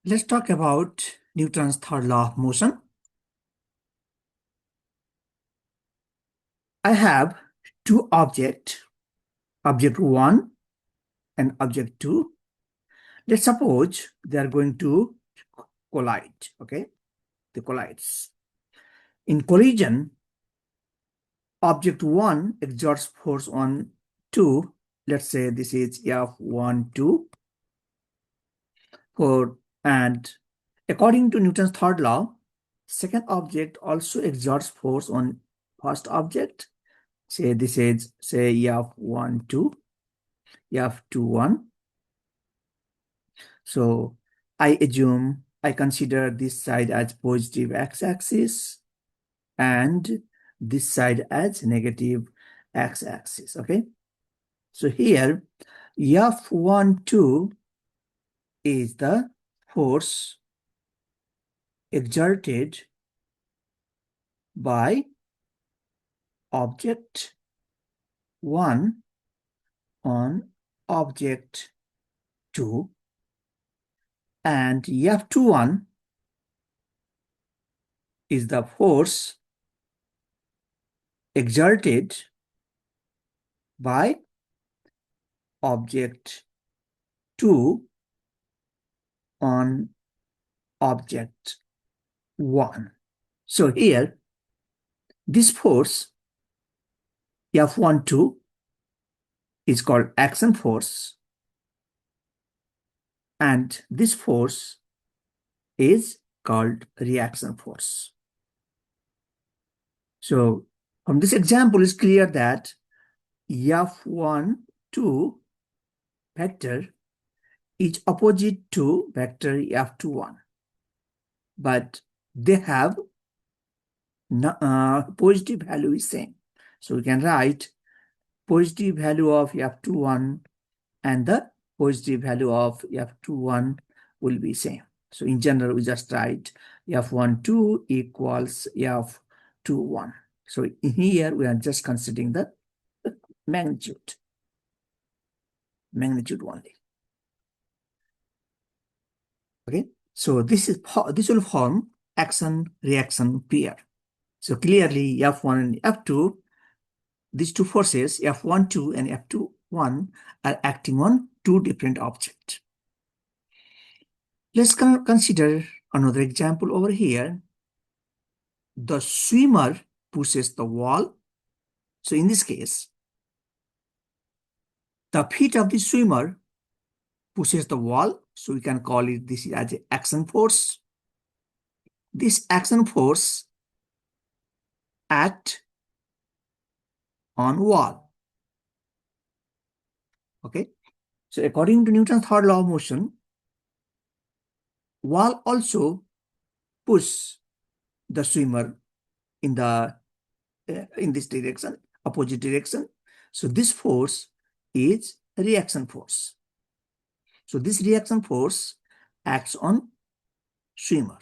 Let's talk about Newton's third law of motion. I have two objects, object 1 and object 2. Let's suppose they are going to collide, okay? They collides. In collision, object 1 exerts force on 2. Let's say this is F1, 2. And according to Newton's third law, second object also exerts force on first object. Say this is, say, F1, 2, F2, 1. So I assume I consider this side as positive x-axis and this side as negative x-axis, okay? So here, F1, 2 is the force exerted by object 1 on object 2, and F21 is the force exerted by object 2 on object 1. So here, this force F1, 2 is called action force, and this force is called reaction force. So from this example, it's clear that F1, 2 vector is opposite to vector F2, 1, but they have positive value is same. So we can write positive value of F2, 1 and the positive value of F2, 1 will be same. So in general, we just write F1, 2 equals F2, 1. So in here, we are just considering the magnitude only. Okay, so this will form action-reaction pair. So clearly, F1 and F2, these two forces, F1, 2 and F2, 1, are acting on two different objects. Let's consider another example over here. The swimmer pushes the wall. So in this case, the feet of the swimmer pushes the wall. So we can call it this as an action force. This action force act on wall. Okay. So according to Newton's third law of motion, wall also push the swimmer in this direction, opposite direction. So this force is a reaction force. So this reaction force acts on swimmer.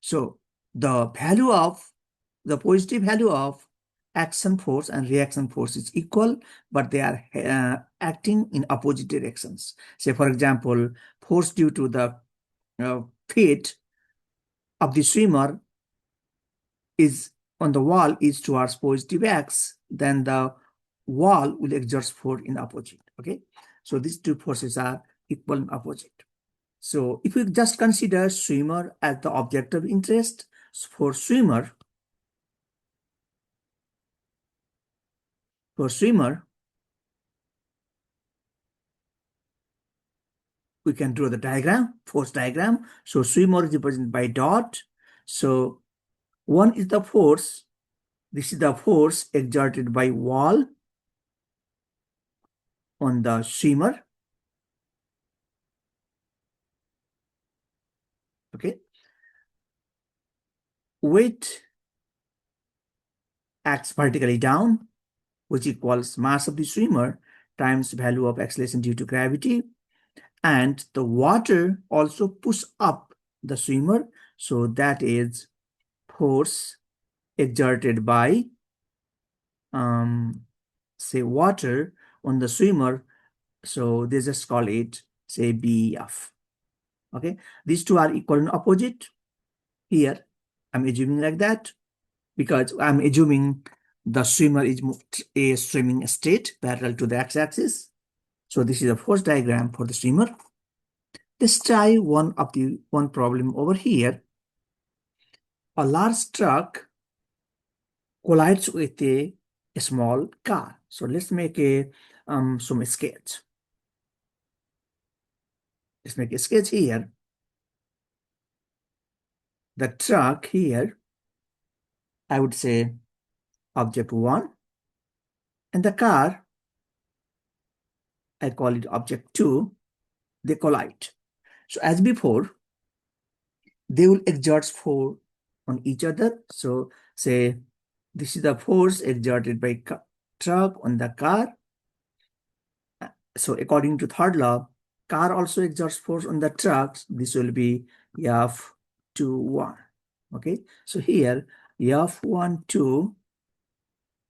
So the positive value of action force and reaction force is equal, but they are acting in opposite directions. Say, for example, force due to the feet of the swimmer is on the wall is towards positive x, then the wall will exert force in opposite. Okay, so these two forces are equal and opposite. So if we just consider swimmer as the object of interest, for swimmer, we can draw the diagram, force diagram. So swimmer is represented by dot. So one is the force. This is the force exerted by wall on the swimmer. Okay. Weight acts vertically down, which equals mass of the swimmer times value of acceleration due to gravity. And the water also pushes up the swimmer. So that is force exerted by, say, water on the swimmer. So they just call it, say, BF. Okay, these two are equal and opposite. Here, I'm assuming like that because I'm assuming the swimmer is a swimming state parallel to the x-axis. So this is a force diagram for the swimmer. Let's try one problem over here. A large truck collides with a small car. So let's make a some sketch. Let's make a sketch here. The truck here, I would say object 1, and the car, I call it object 2. They collide. So as before, they will exert force on each other. So say this is the force exerted by truck on the car. So according to third law, car also exerts force on the trucks. This will be F21. Okay, so here F12,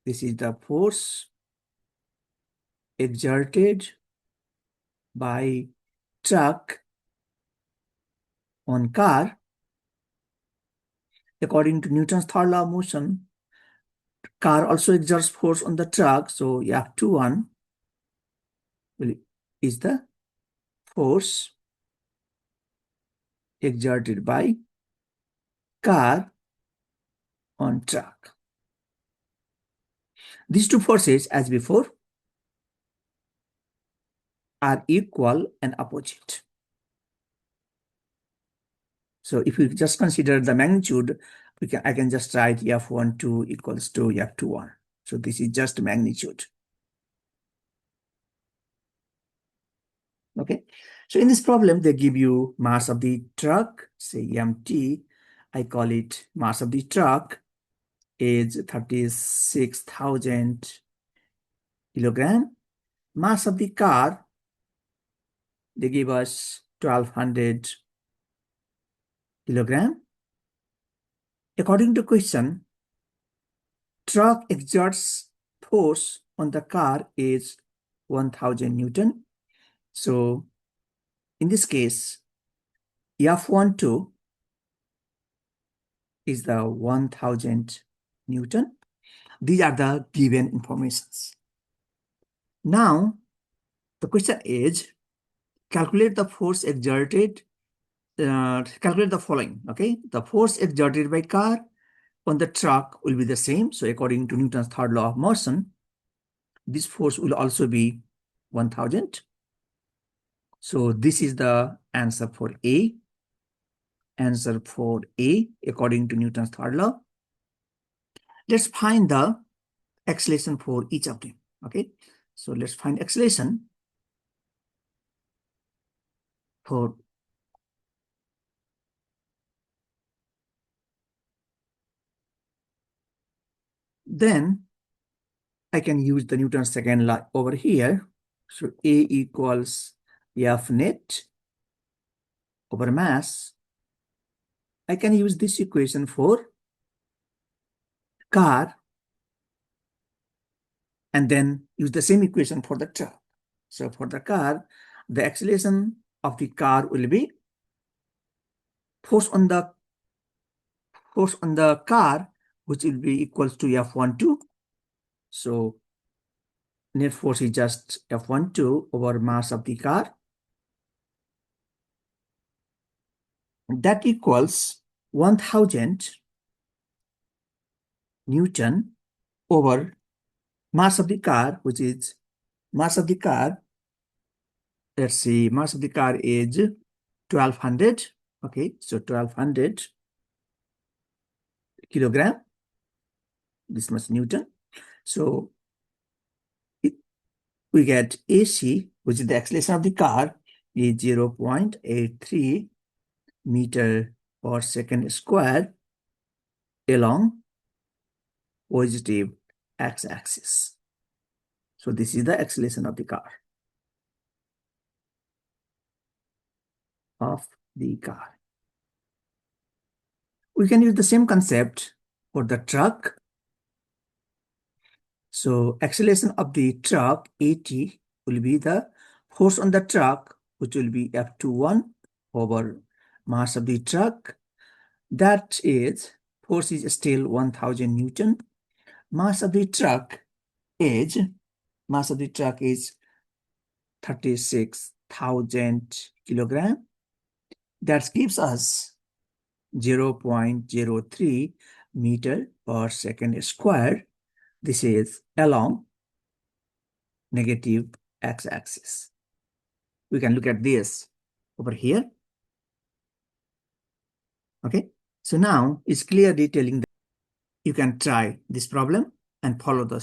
this is the force exerted by truck on car. According to Newton's third law of motion, car also exerts force on the truck. So F21 is the force exerted by car on truck. These two forces, as before, are equal and opposite. So if we just consider the magnitude, I can just write F12 equals to F21. So this is just magnitude. Okay. So in this problem, they give you mass of the truck, say MT. I call it mass of the truck is 36,000 kilogram. Mass of the car, they give us 1,200 kilogram. According to question, truck exerts force on the car is 1,000 Newton. So in this case, F12 is the 1,000 Newton. These are the given informations. Now, the question is, calculate the force exerted, calculate the following, okay? The force exerted by car on the truck will be the same. So according to Newton's third law of motion, this force will also be 1,000. So this is the answer for A. Answer for A, according to Newton's third law. Let's find the acceleration for each of them, okay? So let's find acceleration for then I can use the Newton's second law over here. So A equals F net over mass. I can use this equation for car and then use the same equation for the truck. So for the car, the acceleration of the car will be force on the car, which will be equals to F12. So net force is just F12 over mass of the car. That equals 1,000 Newton over mass of the car, which is mass of the car. Let's see, mass of the car is 1,200. Okay, so 1,200 kilogram. This much Newton. So we get AC, which is the acceleration of the car, is 0.83 meter per second square along positive x-axis. So this is the acceleration of the car. We can use the same concept for the truck. So acceleration of the truck, AT, will be the force on the truck, which will be F21 over mass of the truck. That is, force is still 1000 Newton. Mass of the truck is 36,000 kilogram. That gives us 0.03 meter per second square. This is along negative x-axis. We can look at this over here. Okay, so now it's clearly telling that you can try this problem and follow the